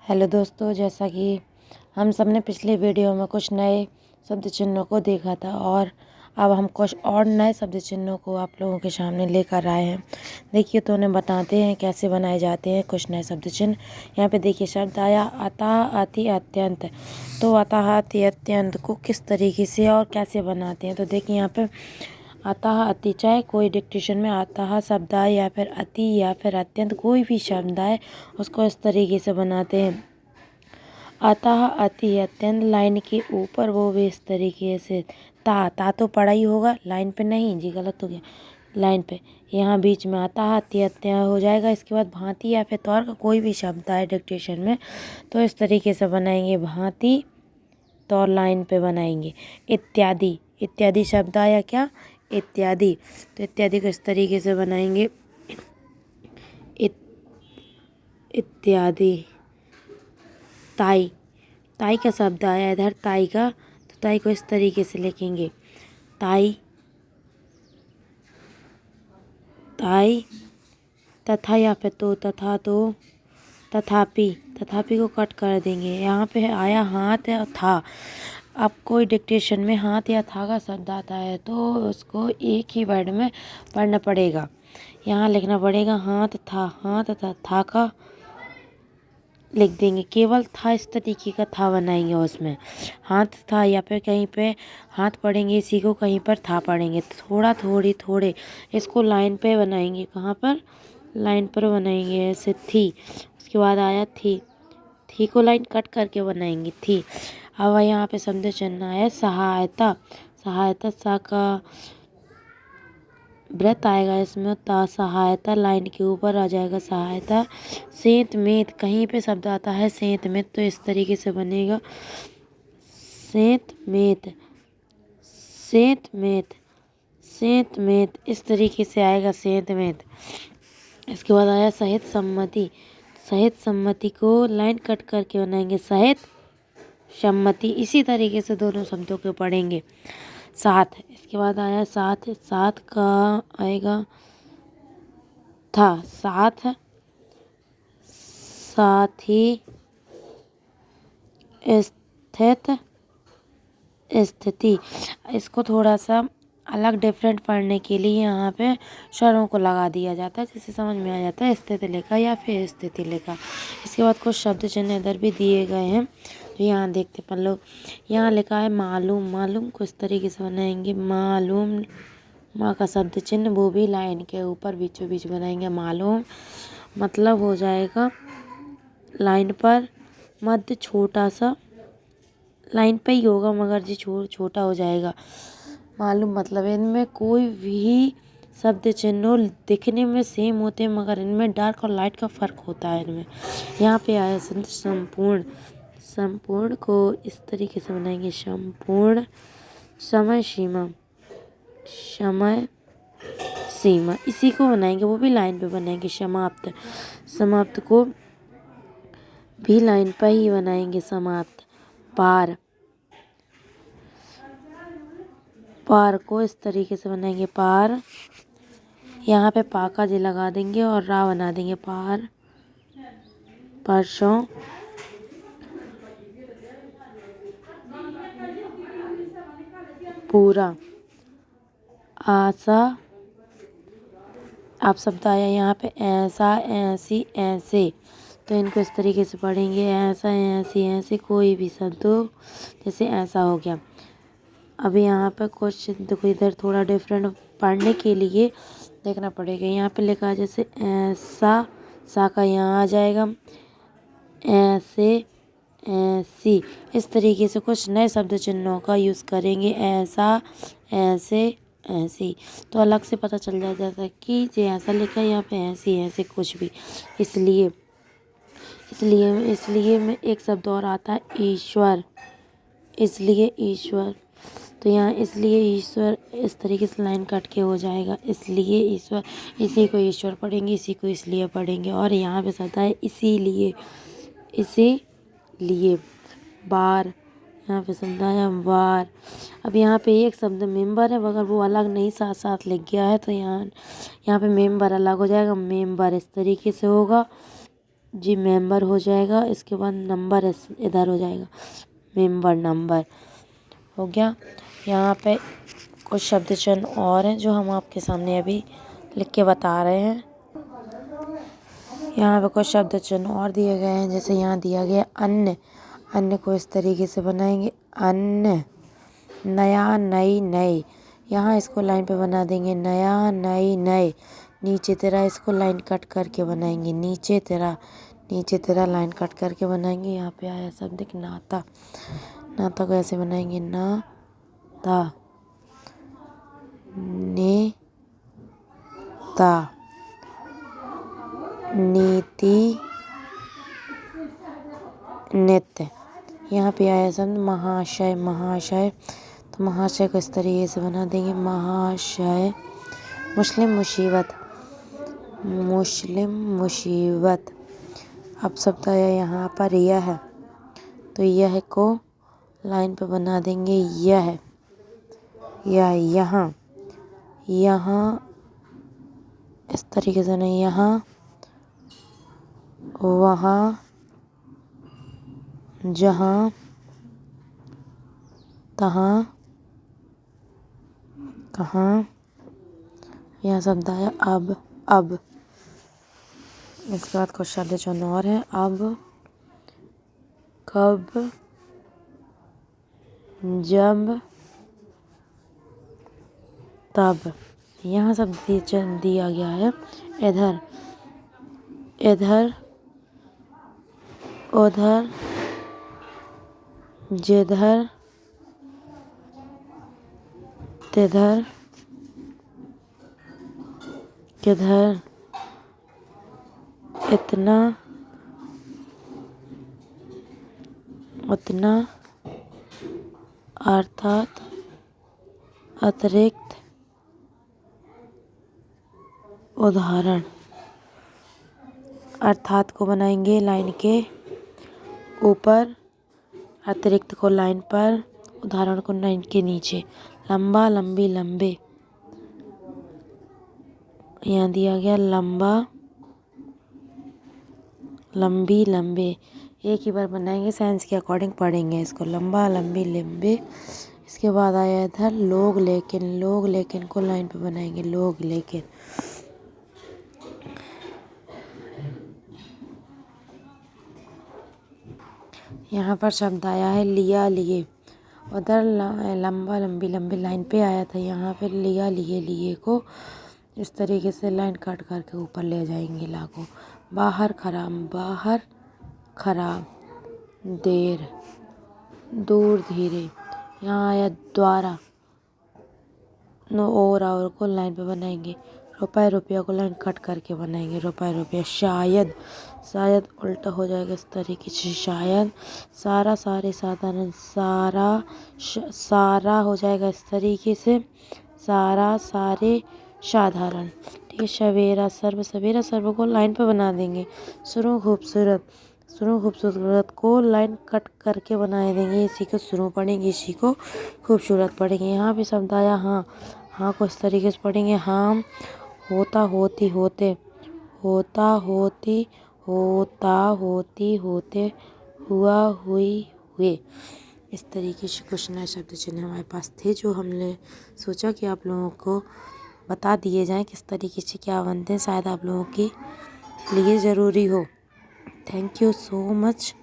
Hello दोस्तों, जैसा कि हम सब ने पिछले वीडियो में कुछ नए शब्द चिन्हों को देखा था और अब हम कुछ और नए शब्द चिन्हों को आप लोगों के सामने लेकर आए हैं। देखिए तो उन्हें बताते हैं कैसे बनाए जाते हैं कुछ नए शब्द चिन्ह। यहाँ पे देखिए शब्द आया अतः, अति, अत्यंत। तो अतः, अति, अत्यंत को किस तरीके से और कैसे बनाते हैं तो देखिए यहाँ पे अतः, अति, चाहे कोई डिक्टेशन में अतः शब्द आए या फिर अति या फिर अत्यंत कोई भी शब्द आए उसको इस तरीके से बनाते हैं। अतः, अति, अत्यंत लाइन के ऊपर वो भी इस तरीके से ता तो पड़ा ही होगा, लाइन पे नहीं जी, गलत हो गया, लाइन पे यहाँ बीच में अतः, अति, अत्यंत हो जाएगा। इसके बाद भांति या फिर तौर का कोई भी शब्द आए डिक्टेशन में तो इस तरीके से बनाएंगे, भांति तौर लाइन पे बनाएंगे। इत्यादि, इत्यादि शब्द आया क्या, इत्यादि, तो इत्यादि को इस तरीके से बनाएंगे, इत्यादि। ताई, ताई का शब्द आया इधर ताई का, तो ताई को इस तरीके से लिखेंगे, ताई, ताई। तथा या फिर तो, तथा तो, तथापि, तथापि को कट कर देंगे। यहाँ पे आया हाथ या था। अब कोई डिक्टेशन में हाथ या था का शब्द आता है तो उसको एक ही वर्ड में पढ़ना पड़ेगा। यहाँ लिखना पड़ेगा हाथ था, हाथ था का लिख देंगे, केवल था इस तरीके का था बनाएंगे। उसमें हाथ था या फिर कहीं पे हाथ पढ़ेंगे, इसी को कहीं पर था पढ़ेंगे, थोड़ा थोड़ी थोड़े इसको लाइन पे बनाएंगे। कहाँ पर, लाइन पर बनाएंगे ऐसे थी। उसके बाद आया थी को लाइन कट करके बनाएंगे थी। अब यहाँ पे शब्द चिन्ह है सहायता, सहायता सा का व्रत आएगा इसमें, सहायता लाइन के ऊपर आ जाएगा सहायता। सेंत मेत, कहीं पे शब्द आता है सेंत मेत तो इस तरीके से बनेगा, सेंत मेत, सेंत मेत, सेंत मेत, इस तरीके से आएगा सेंत मेत। इसके बाद आया सहित सम्मति, सहित सम्मति को लाइन कट करके बनाएंगे सहित सम्मति। इसी तरीके से दोनों शब्दों को पढ़ेंगे। साथ, इसके बाद आया साथ, साथ का आएगा था, साथ, साथी, स्थित, स्थिति। इसको थोड़ा सा अलग डिफरेंट पढ़ने के लिए यहाँ पे स्वरों को लगा दिया जाता है, जिससे समझ में आ जाता है स्थिति लिखा या फिर स्थिति लिखा। इसके बाद कुछ शब्द चिन्ह इधर भी दिए गए हैं तो यहाँ देखते अपन लोग। यहाँ लिखा है मालूम, मालूम को इस तरीके से बनाएंगे, मालूम, माँ का शब्द चिन्ह वो भी लाइन के ऊपर बीचों बीच बनाएंगे। मालूम मतलब हो जाएगा लाइन पर मध्य छोटा सा, लाइन पे ही होगा मगर जी छोटा हो जाएगा। मालूम मतलब इनमें कोई भी शब्द चिन्ह दिखने में सेम होते हैं मगर इनमें डार्क और लाइट का फर्क होता है इनमें। यहाँ पे आया संपूर्ण, संपूर्ण को इस तरीके से बनाएंगे, संपूर्ण। समय सीमा, समय सीमा, इसी को बनाएंगे, वो भी लाइन पे बनाएंगे। समाप्त, समाप्त को भी लाइन पर ही बनाएंगे, समाप्त। पार, पार को इस तरीके से बनाएंगे, पार। यहाँ पे पा का जी लगा देंगे और रा बना देंगे, पार, परसों। पूरा, आशा। आप शब्द आया यहाँ पे ऐसा, ऐसी, ऐसे, तो इनको इस तरीके से पढ़ेंगे, ऐसा, ऐसी, ऐसे, कोई भी शब्द हो जैसे ऐसा हो गया। अभी यहाँ पे कुछ देखो इधर थोड़ा डिफरेंट पढ़ने के लिए देखना पड़ेगा। यहाँ पे लिखा है जैसे ऐसा, सा का यहाँ आ जाएगा, ऐसे, ऐसी, इस तरीके से कुछ नए शब्द चिन्हों का यूज़ करेंगे। ऐसा, ऐसे, ऐसी, तो अलग से पता चल जाता है कि ये ऐसा लिखा है, यहाँ पे ऐसी, ऐसे कुछ भी। इसलिए इसलिए इसलिए में एक शब्द और आता है ईश्वर, इसलिए ईश्वर, तो यहाँ इसलिए ईश्वर इस तरीके से लाइन कट के हो जाएगा, इसलिए ईश्वर। इसी को ईश्वर पढ़ेंगे, इसी को इसलिए पढ़ेंगे। और यहाँ पे शब्द है इसीलिए, इसीलिए। बार, यहाँ पे शब्द आया बार। अब यहाँ पे एक शब्द मेंबर है मगर वो अलग नहीं साथ साथ लिख गया है तो यहाँ पे मेंबर अलग हो जाएगा, मेंबर इस तरीके से होगा। जी मेंबर हो जाएगा। इसके बाद नंबर इधर हो जाएगा, मेंबर नंबर हो गया। यहाँ पे कुछ शब्द चिन्ह और हैं जो हम आपके सामने अभी लिख के बता रहे हैं। यहाँ पे कुछ शब्द चिन्ह और दिए गए हैं, जैसे यहाँ दिया गया अन्य। अन्य को इस तरीके से बनाएंगे, अन्य। नया, नई, नए। यहाँ इसको लाइन पे बना देंगे, नया, नई, नए। नीचे तेरा इसको लाइन कट करके बनाएंगे, नीचे तेरा, नीचे तेरा लाइन कट करके बनाएंगे। यहाँ पे आया शब्द एक नाता। नाता को ऐसे बनाएंगे, ना ता, ने ता। नीति, नित्य। यहाँ पे आया शब्द महाशय। महाशय, तो महाशय को इस तरीके से बना देंगे, महाशय। मुस्लिम, मुसीबत। मुस्लिम, मुसीबत। अब शब्द आया यहाँ पर यह, तो यह को लाइन पे बना देंगे, यह। यहाँ, यहाँ इस तरीके से नहीं, यहाँ, वहाँ, जहाँ, तहाँ, कहाँ। यह शब्द आया अब। इसके बाद कुछ शब्द चिन्ह और है, अब, कब, जब, तब। यहाँ शब्द दिया गया है, इधर, इधर, उधर, जिधर, तिधर, किधर, इतना, उतना, अर्थात, अतिरिक्त, उदाहरण। अर्थात को बनाएंगे लाइन के ऊपर, अतिरिक्त को लाइन पर, उदाहरण को लाइन के नीचे। लंबा, लंबी, लंबे। यहाँ दिया गया लंबा, लंबी, लंबे। एक ही बार बनाएंगे, साइंस के अकॉर्डिंग पढ़ेंगे इसको, लंबा, लंबी, लंबे। इसके बाद आया इधर लोग, लेकिन। लोग लेकिन को लाइन पे बनाएंगे, लोग लेकिन। यहाँ पर शब्द आया है लिया, लिए। उधर लंबा, लंबी, लंबी लाइन पे आया था, यहाँ पे लिया, लिए। लिए को इस तरीके से लाइन काट करके ऊपर ले जाएंगे, लागू। बाहर, खराब। बाहर, खराब। देर, दूर, धीरे। यहाँ आया द्वारा, नो और को लाइन पे बनाएंगे। रुपए, रुपया को लाइन कट करके बनाएंगे, रुपए, रुपया। शायद, शायद उल्टा हो जाएगा इस तरीके से, शायद। सारा, सारे, साधारण। सारा, सारा हो जाएगा इस तरीके से, सारा, सारे, साधारण। ठीक है। सवेरा, सर्व। सवेरा, सर्व को लाइन पे बना देंगे। शुरू, खूबसूरत। शुरू, खूबसूरत को लाइन कट करके बना देंगे। इसी को शुरू पढ़ेंगे, इसी को खूबसूरत पढ़ेंगे। यहाँ पे शब्द आया हाँ। हाँ को इस तरीके से पढ़ेंगे, हाँ। होता, होती, होते। होता, होती, होता, होती, होते। हुआ, हुई, हुए। इस तरीके से कुछ नए शब्द चिन्ह हमारे पास थे, जो हमने सोचा कि आप लोगों को बता दिए जाएं किस तरीके से क्या बनते हैं, शायद आप लोगों के लिए ज़रूरी हो। Thank you so much.